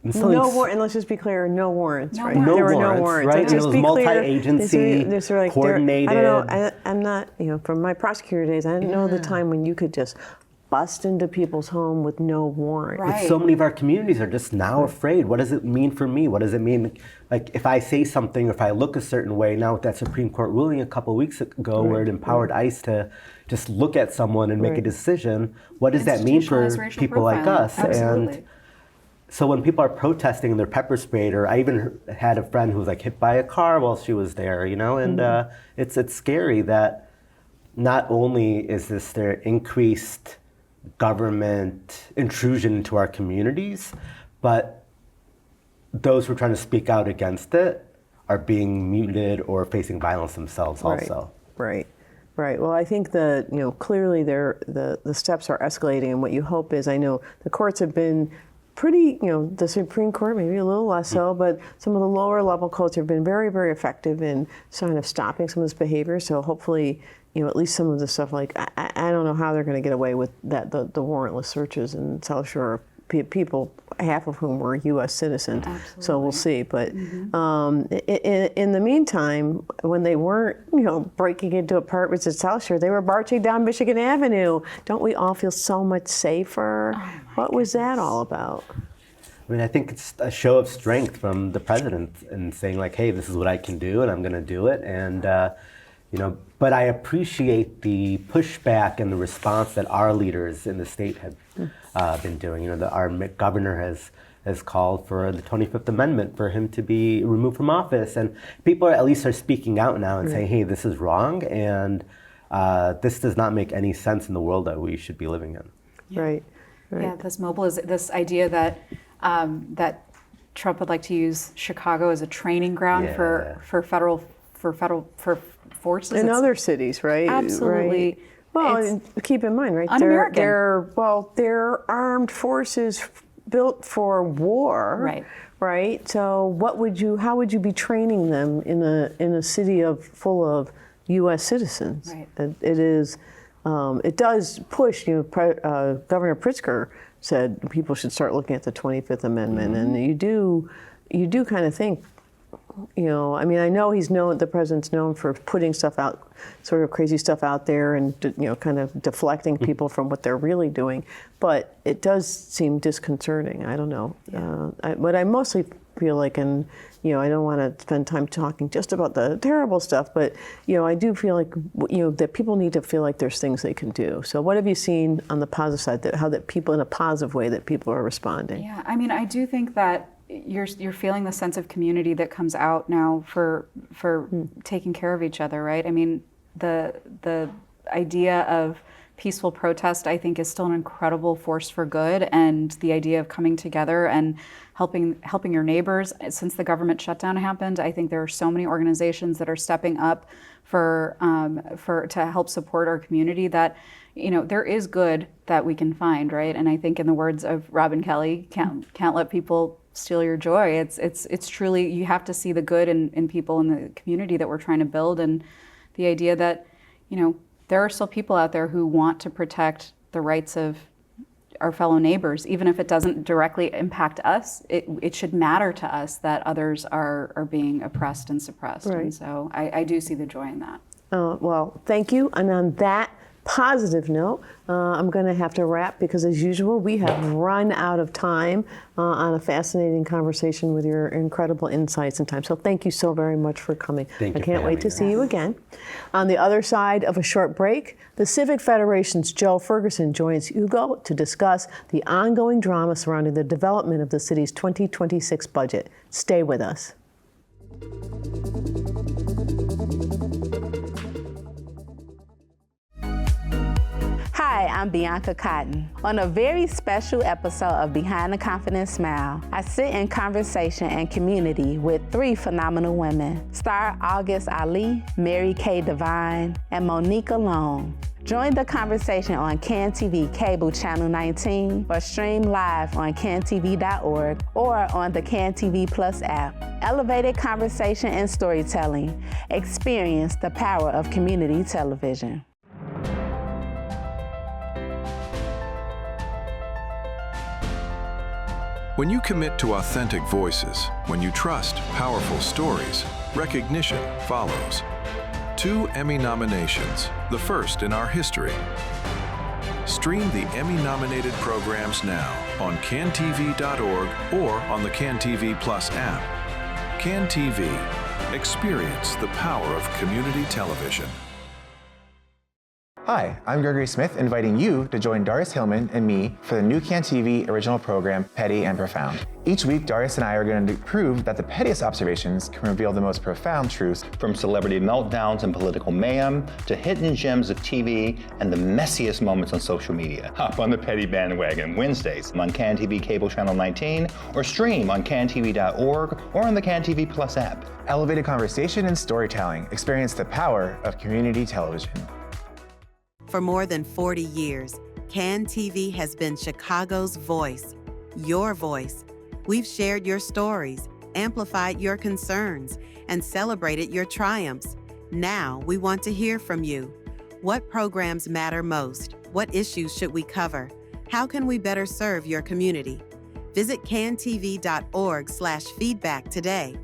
no warrant. And let's just be clear, no warrants, right? No there were warrants, no warrants. right? And it was multi-agency, coordinated. I don't know. I'm not, from my prosecutor days, I didn't know the time when you could just bust into people's home with no warrant. But so many of our communities are just now afraid. What does it mean for me? What does it mean, like, if I say something, if I look a certain way? Now with that Supreme Court ruling a couple of weeks ago where it empowered ICE to just look at someone and make a decision, what does that mean for people like us? Absolutely. And so when people are protesting and they're pepper sprayed, or I even had a friend who was like hit by a car while she was there, and it's scary that not only is there increased government intrusion into our communities, but those who are trying to speak out against it are being muted or facing violence themselves also. Right. Well, I think that, clearly the steps are escalating, and what you hope is, I know the courts have been pretty, the Supreme Court maybe a little less so, but some of the lower level courts have been very, very effective in kind of stopping some of this behavior. So hopefully, at least some of the stuff, like, I don't know how they're going to get away with that, the warrantless searches in South Shore, people, half of whom were U.S. citizens. Absolutely. So we'll see. But in the meantime, when they weren't, breaking into apartments at South Shore, they were marching down Michigan Avenue. Don't we all feel so much safer? What was that all about? I mean, I think it's a show of strength from the president and saying, like, hey, this is what I can do, and I'm going to do it. And but I appreciate the pushback and the response that our leaders in the state have been doing. Our governor has called for the 25th Amendment for him to be removed from office, and people at least are speaking out now and saying, hey, this is wrong, and this does not make any sense in the world that we should be living in. Right. Yeah, this idea that that Trump would like to use Chicago as a training ground for federal forces in other cities, right? Absolutely. Right. Well, and keep in mind, right? They're armed forces built for war, right? Right. So, how would you be training them in a city full of U.S. citizens? Right. It is. It does push. Governor Pritzker said people should start looking at the 25th Amendment, and you do kind of think. I mean, I know the president's known for putting stuff out, sort of crazy stuff out there, and kind of deflecting people from what they're really doing. But it does seem disconcerting. I don't know. What I mostly feel like, and I don't want to spend time talking just about the terrible stuff, but I do feel like that people need to feel like there's things they can do. So what have you seen on the positive side, how that people in a positive way that people are responding? Yeah, I mean, I do think that you're feeling the sense of community that comes out now for taking care of each other, right? I mean, the idea of peaceful protest, I think, is still an incredible force for good, and the idea of coming together and helping your neighbors. Since the government shutdown happened, I think there are so many organizations that are stepping up to help support our community that there is good that we can find, right? And I think, in the words of Robin Kelly, can't let people steal your joy. It's truly, you have to see the good in people in the community that we're trying to build, and the idea that there are still people out there who want to protect the rights of our fellow neighbors, even if it doesn't directly impact us. It should matter to us that others are being oppressed and suppressed. Right. And so I do see the joy in that. Well, thank you. And on that positive note, I'm going to have to wrap because, as usual, we have run out of time on a fascinating conversation with your incredible insights and time. So thank you so very much for coming. I can't wait to see you again. On the other side of a short break, the Civic Federation's Joe Ferguson joins Hugo to discuss the ongoing drama surrounding the development of the city's 2026 budget. Stay with us. Hi, I'm Bianca Cotton. On a very special episode of Behind the Confident Smile, I sit in conversation and community with three phenomenal women: Star August Ali, Mary Kay Devine, and Monica Long. Join the conversation on CAN TV Cable Channel 19 or stream live on cantv.org or on the CAN TV Plus app. Elevated conversation and storytelling. Experience the power of community television. When you commit to authentic voices, when you trust powerful stories, recognition follows. 2 Emmy nominations, the first in our history. Stream the Emmy-nominated programs now on cantv.org or on the CAN TV Plus app. CAN TV. Experience the power of community television. Hi, I'm Gregory Smith, inviting you to join Darrious, Hilmon, and me for the new CAN TV original program, Petty and Profound. Each week, Darrious and I are going to prove that the pettiest observations can reveal the most profound truths. From celebrity meltdowns and political mayhem to hidden gems of TV and the messiest moments on social media. Hop on the Petty bandwagon Wednesdays on CAN TV Cable Channel 19 or stream on cantv.org or on the CAN TV Plus app. Elevated conversation and storytelling. Experience the power of community television. For more than 40 years, CAN TV has been Chicago's voice, your voice. We've shared your stories, amplified your concerns, and celebrated your triumphs. Now we want to hear from you. What programs matter most? What issues should we cover? How can we better serve your community? Visit cantv.org/feedback today.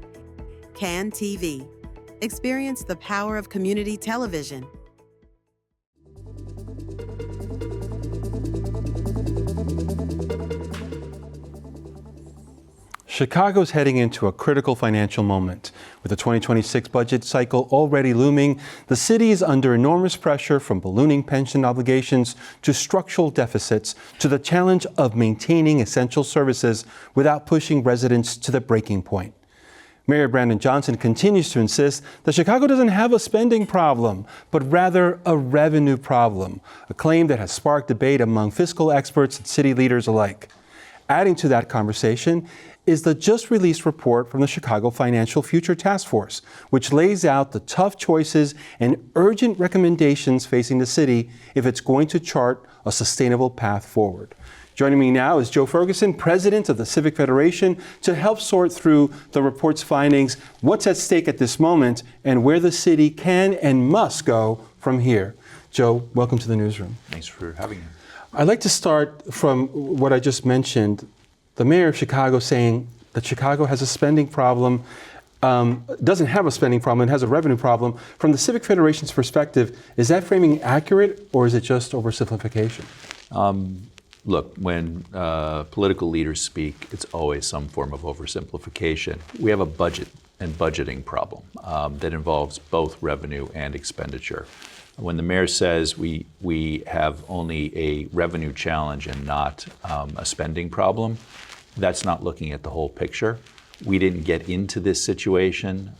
CAN TV. Experience the power of community television. Chicago's heading into a critical financial moment. With the 2026 budget cycle already looming, the city is under enormous pressure from ballooning pension obligations to structural deficits to the challenge of maintaining essential services without pushing residents to the breaking point. Mayor Brandon Johnson continues to insist that Chicago doesn't have a spending problem, but rather a revenue problem, a claim that has sparked debate among fiscal experts and city leaders alike. Adding to that conversation is the just released report from the Chicago Financial Future Task Force, which lays out the tough choices and urgent recommendations facing the city if it's going to chart a sustainable path forward. Joining me now is Joe Ferguson, president of the Civic Federation, to help sort through the report's findings, what's at stake at this moment, and where the city can and must go from here. Joe, welcome to the newsroom. Thanks for having me. I'd like to start from what I just mentioned. The mayor of Chicago saying that Chicago has a spending problem, doesn't have a spending problem, it has a revenue problem. From the Civic Federation's perspective, is that framing accurate or is it just oversimplification? Look, when political leaders speak, it's always some form of oversimplification. We have a budget and budgeting problem that involves both revenue and expenditure. When the mayor says we have only a revenue challenge and not a spending problem, that's not looking at the whole picture. We didn't get into this situation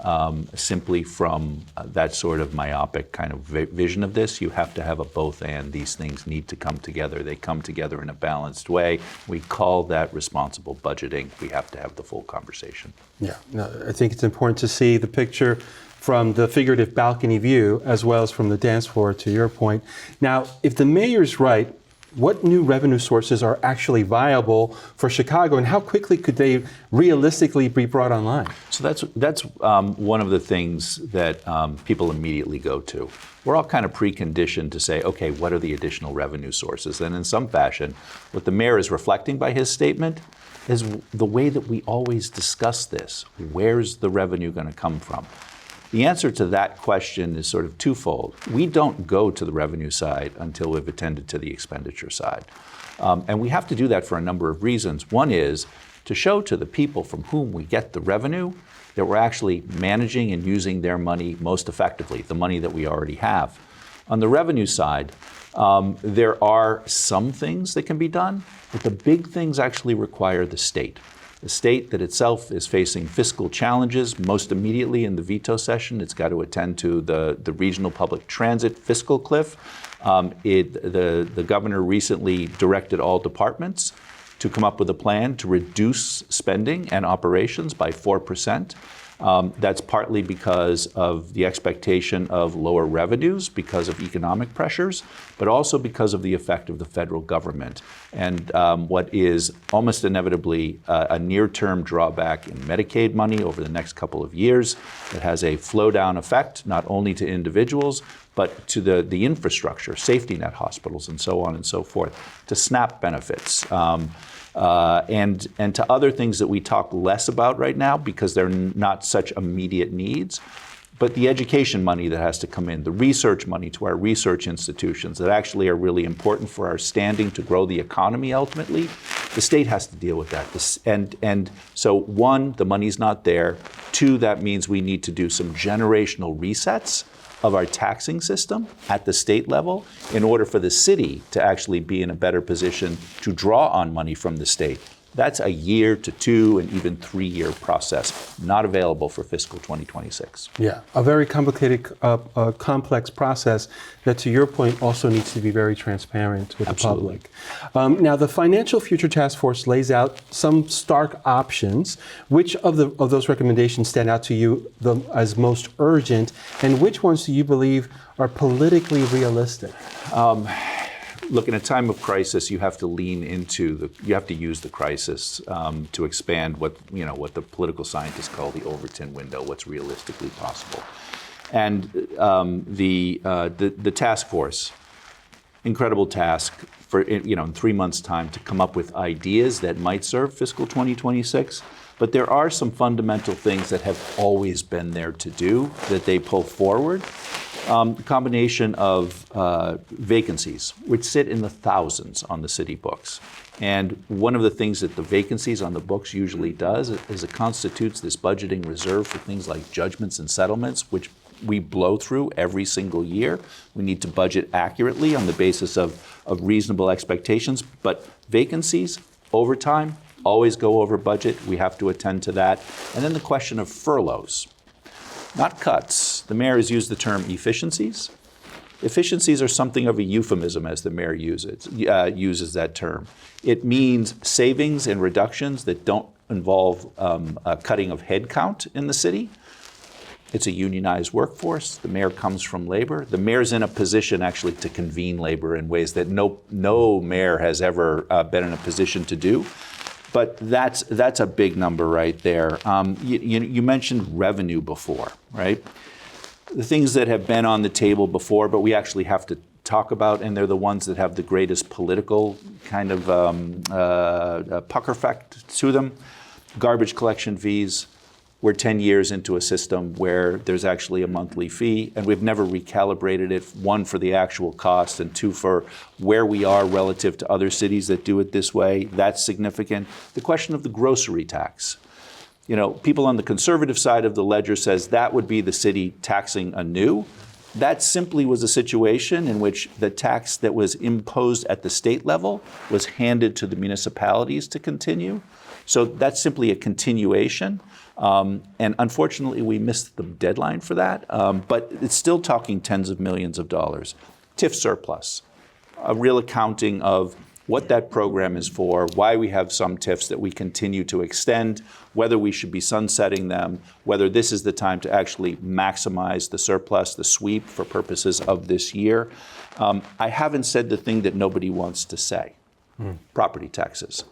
simply from that sort of myopic kind of vision of this. You have to have a both and. These things need to come together. They come together in a balanced way. We call that responsible budgeting. We have to have the full conversation. Yeah, no, I think it's important to see the picture from the figurative balcony view as well as from the dance floor, to your point. Now, if the mayor's right, what new revenue sources are actually viable for Chicago, and how quickly could they realistically be brought online? So that's one of the things that people immediately go to. We're all kind of preconditioned to say, okay, what are the additional revenue sources? And in some fashion, what the mayor is reflecting by his statement is the way that we always discuss this. Where's the revenue going to come from? The answer to that question is sort of twofold. We don't go to the revenue side until we've attended to the expenditure side. And we have to do that for a number of reasons. One is to show to the people from whom we get the revenue that we're actually managing and using their money most effectively, the money that we already have. On the revenue side, there are some things that can be done, but the big things actually require the state. The state that itself is facing fiscal challenges, most immediately in the veto session. It's got to attend to the regional public transit fiscal cliff. The governor recently directed all departments to come up with a plan to reduce spending and operations by 4%. That's partly because of the expectation of lower revenues because of economic pressures, but also because of the effect of the federal government and what is almost inevitably a near-term drawback in Medicaid money over the next couple of years that has a flow-down effect not only to individuals, but to the infrastructure, safety net hospitals, and so on and so forth, to SNAP benefits. And to other things that we talk less about right now because they're not such immediate needs, but the education money that has to come in, the research money to our research institutions that actually are really important for our standing to grow the economy ultimately, the state has to deal with that. And so one, the money's not there. Two, that means we need to do some generational resets of our taxing system at the state level in order for the city to actually be in a better position to draw on money from the state. That's a year to 2 and even 3-year process, not available for fiscal 2026. Yeah, a very complicated, complex process that, to your point, also needs to be very transparent with Absolutely. the public. Now, the Financial Future Task Force lays out some stark options. Which of those recommendations stand out to you as most urgent, and which ones do you believe are politically realistic? Look, in a time of crisis, you have to lean into you have to use the crisis to expand what the political scientists call the Overton window, what's realistically possible. And the task force, incredible task for in 3 months' time to come up with ideas that might serve fiscal 2026. But there are some fundamental things that have always been there to do that they pull forward. Combination of vacancies, which sit in the thousands on the city books. And one of the things that the vacancies on the books usually does is it constitutes this budgeting reserve for things like judgments and settlements, which we blow through every single year. We need to budget accurately on the basis of reasonable expectations. But vacancies, overtime, always go over budget. We have to attend to that. And then the question of furloughs. Not cuts. The mayor has used the term efficiencies. Efficiencies are something of a euphemism as the mayor uses that term. It means savings and reductions that don't involve a cutting of headcount in the city. It's a unionized workforce. The mayor comes from labor. The mayor's in a position actually to convene labor in ways that no mayor has ever been in a position to do. But that's a big number right there. You mentioned revenue before, right? The things that have been on the table before, but we actually have to talk about, and they're the ones that have the greatest political kind of pucker effect to them. Garbage collection fees, we're 10 years into a system where there's actually a monthly fee, and we've never recalibrated it, one, for the actual cost, and two, for where we are relative to other cities that do it this way. That's significant. The question of the grocery tax. You know, people on the conservative side of the ledger says that would be the city taxing anew. That simply was a situation in which the tax that was imposed at the state level was handed to the municipalities to continue. So that's simply a continuation. And unfortunately, we missed the deadline for that. But it's still talking tens of millions of dollars. TIF surplus, a real accounting of what that program is for, why we have some TIFs that we continue to extend, whether we should be sunsetting them, whether this is the time to actually maximize the surplus, the sweep for purposes of this year. I haven't said the thing that nobody wants to say, property taxes.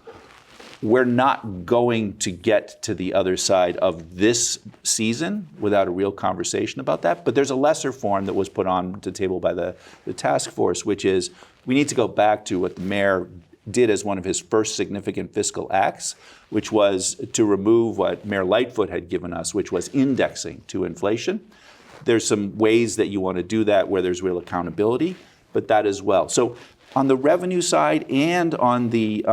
We're not going to get to the other side of this season without a real conversation about that. But there's a lesser form that was put on the table by the task force, which is we need to go back to what the mayor did as one of his first significant fiscal acts, which was to remove what Mayor Lightfoot had given us, which was indexing to inflation. There's some ways that you want to do that where there's real accountability, but that as well. So on the revenue side and on the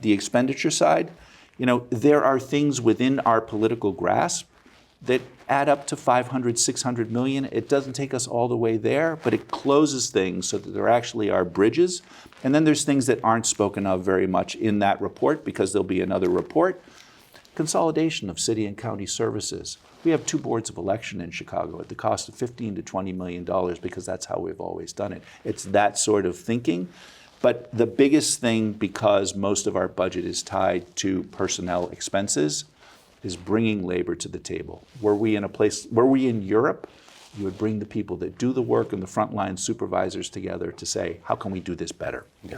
expenditure side, you know, there are things within our political grasp that add up to 500, 600 million. It doesn't take us all the way there, but it closes things so that there actually are bridges. And then there's things that aren't spoken of very much in that report because there'll be another report. Consolidation of city and county services. We have 2 boards of election in Chicago at the cost of $15 to $20 million because that's how we've always done it. It's that sort of thinking. But the biggest thing, because most of our budget is tied to personnel expenses, is bringing labor to the table. Were we in Europe, you would bring the people that do the work and the frontline supervisors together to say, how can we do this better? Yeah.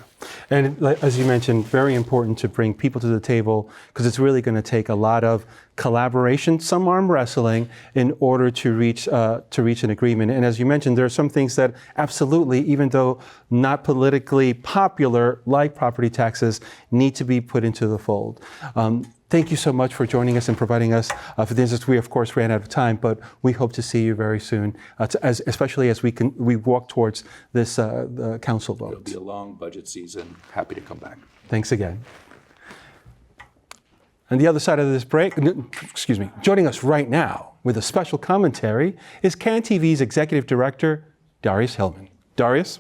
And as you mentioned, very important to bring people to the table because it's really going to take a lot of collaboration, some arm wrestling, in order to reach an agreement. And as you mentioned, there are some things that absolutely, even though not politically popular, like property taxes, need to be put into the fold. Thank you so much for joining us and providing us for this. We, of course, ran out of time, but we hope to see you very soon, especially as we walk towards this council vote. It'll be a long budget season. Happy to come back. Thanks again. On the other side of this break, joining us right now with a special commentary is CAN TV's Executive Director, Darrious Hilmon. Darrious?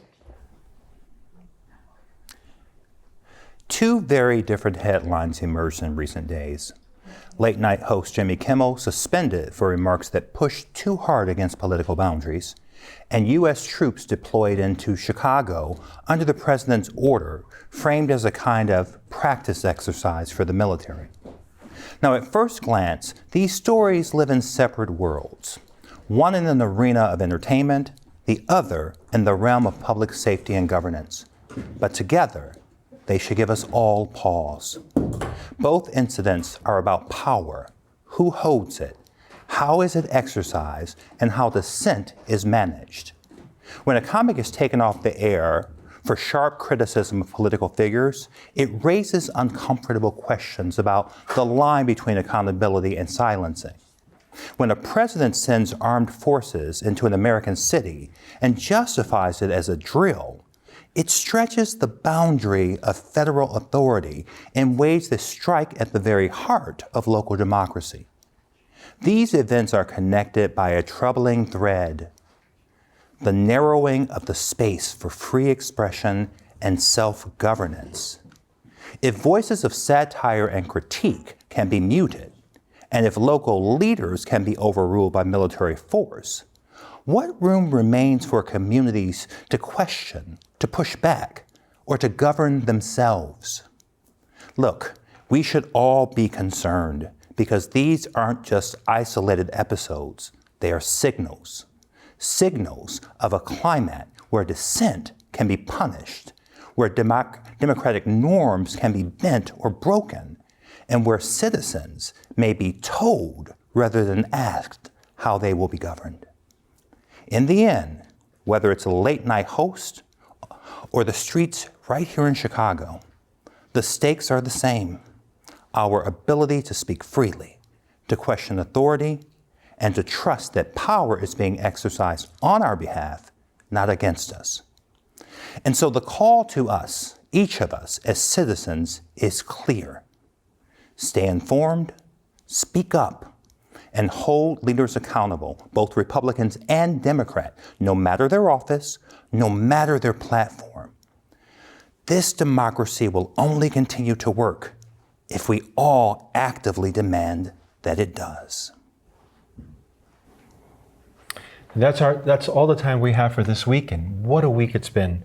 2 very different headlines emerged in recent days. Late night host Jimmy Kimmel suspended for remarks that pushed too hard against political boundaries, and U.S. troops deployed into Chicago under the president's order, framed as a kind of practice exercise for the military. Now, at first glance, these stories live in separate worlds, one in an arena of entertainment, the other in the realm of public safety and governance. But together, they should give us all pause. Both incidents are about power, who holds it, how is it exercised, and how dissent is managed. When a comic is taken off the air for sharp criticism of political figures, it raises uncomfortable questions about the line between accountability and silencing. When a president sends armed forces into an American city and justifies it as a drill, it stretches the boundary of federal authority in ways that strike at the very heart of local democracy. These events are connected by a troubling thread: the narrowing of the space for free expression and self-governance. If voices of satire and critique can be muted, and if local leaders can be overruled by military force, what room remains for communities to question, to push back, or to govern themselves? Look, we should all be concerned because these aren't just isolated episodes, they are signals. Signals of a climate where dissent can be punished, where democratic norms can be bent or broken, and where citizens may be told rather than asked how they will be governed. In the end, whether it's a late night host or the streets right here in Chicago, the stakes are the same: our ability to speak freely, to question authority, and to trust that power is being exercised on our behalf, not against us. And so the call to us, each of us as citizens, is clear. Stay informed, speak up, and hold leaders accountable, both Republicans and Democrat, no matter their office, no matter their platform. This democracy will only continue to work if we all actively demand that it does. That's all the time we have for this week, and what a week it's been.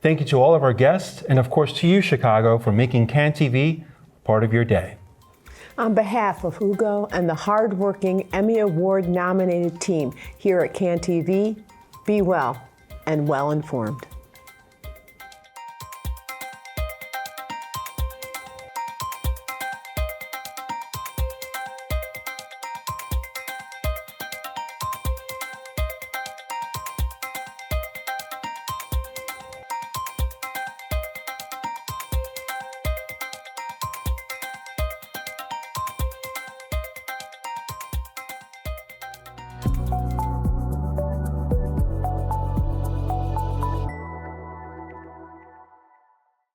Thank you to all of our guests, and of course to you, Chicago, for making CAN TV part of your day. On behalf of Hugo and the hardworking Emmy Award nominated team here at CAN TV, be well and well informed.